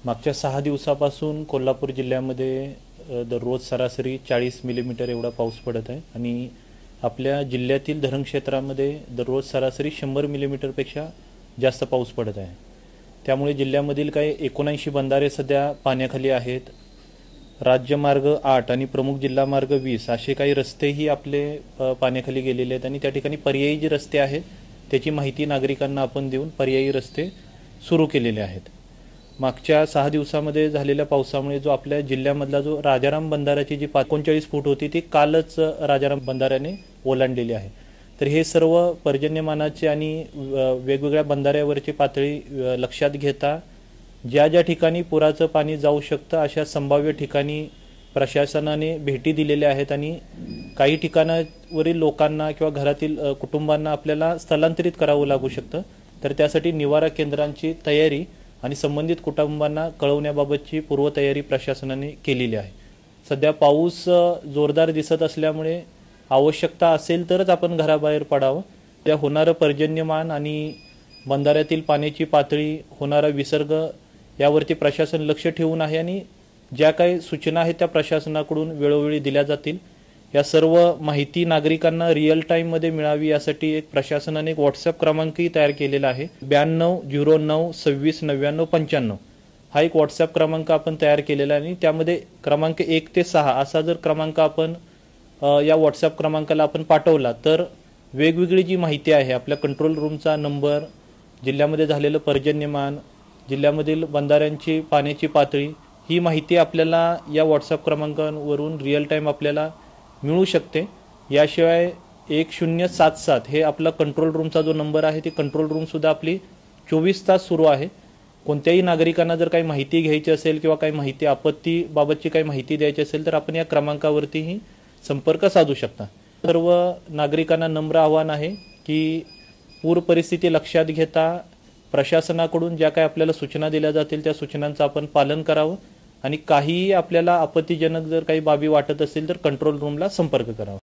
मागच्या 6 दिवसापासून कोल्हापूर जिल्ह्यामध्ये दररोज सरासरी 40 मिलीमीटर एवढा पाऊस पडत आहे आणि आपल्या जिल्ह्यातील धरण क्षेत्रामध्ये दररोज सरासरी 100 मिलीमीटरपेक्षा जास्त पाऊस पडत आहे। त्यामुळे जिल्ह्यामधील काही 79 बंधारे सध्या पाण्याखाली आहेत। राज्यमार्ग 8 आणि प्रमुख जिल्हा मार्ग 20 असे काही रस्तेही आपले पाण्याखाली गेलेले आहेत आणि त्या ठिकाणी पर्यायी जे रस्ते आहेत त्याची माहिती नागरिकांना आपण देऊन पर्यायी रस्ते सुरू केलेले आहेत। मागच्या 6 दिवसामध्ये झालेल्या पावसामुळे जो आपल्या जिल्ह्यामधला जो राजाराम बंधाऱ्याची जी 39 फूट होती ती कालच राजाराम बंधाऱ्याने ओलांडलेली आहे। तर हे सर्व पर्जन्यमानाचे आणि वेगवेगळ्या बंधाऱ्यावरची पातळी लक्षात घेता ज्या ठिकाणी पुराचं पाणी जाऊ शकतं अशा संभाव्य ठिकाणी प्रशासनाने भेटी दिलेल्या आहेत आणि काही ठिकाणावरील लोकांना किंवा घरातील कुटुंबांना आपल्याला स्थलांतरित करावं लागू शकतं। तर त्यासाठी निवारा केंद्रांची तयारी आणि संबंधित कुटुंबांना कळवण्याबाबतची पूर्वतयारी प्रशासनाने केलेली आहे। सध्या पाऊस जोरदार दिसत असल्यामुळे आवश्यकता असेल तरच आपण घराबाहेर पडावं। त्या होणारं पर्जन्यमान आणि बंधाऱ्यातील पाण्याची पातळी होणारा विसर्ग यावरती प्रशासन लक्ष ठेवून आहे आणि ज्या काही सूचना आहेत त्या प्रशासनाकडून वेळोवेळी दिल्या जातील। या सर्व माहिती नागरिकांना रिअल टाइम मध्ये मिळावी यासाठी एक प्रशासनाने एक व्हॉट्सअप क्रमांकही तयार केलेला आहे। 9209269995 हा एक व्हॉट्सअप क्रमांक आपण तयार केलेला आहे आणि त्यामध्ये क्रमांक 1 ते 6 असा जर क्रमांक आपण या व्हॉट्सअप क्रमांकाला आपण पाठवला तर वेगवेगळी जी माहिती आहे आपल्या कंट्रोल रूमचा नंबर, जिल्ह्यामध्ये झालेलं पर्जन्यमान, जिल्ह्यामधील बंधाऱ्यांची पाण्याची पातळी ही माहिती आपल्याला या व्हॉट्सअप क्रमांकावरून रिअल टाइम आपल्याला मिळू शकते। याशिवाय 1077 हे आपला कंट्रोल रूमचा जो नंबर आहे ती कंट्रोल रूम सुद्धा आपली 24 तास सुरू आहे। कोणत्याही नागरिकांना जर काही माहिती घ्यायची असेल किंवा काही माहिती आपत्तीबाबतची काही माहिती द्यायची असेल तर आपण या क्रमांकावरतीही संपर्क साधू शकता। सर्व नागरिकांना नम्र आवाहन आहे की पूर परिस्थिती लक्षात घेता प्रशासनाकडून ज्या काही आपल्याला सूचना दिल्या जातील त्या सूचनांचं आपण पालन करावं आणि काही आपल्याला आपत्तीजनक जर काही बाबी वाटत असेल तर कंट्रोल रूमला संपर्क करावा।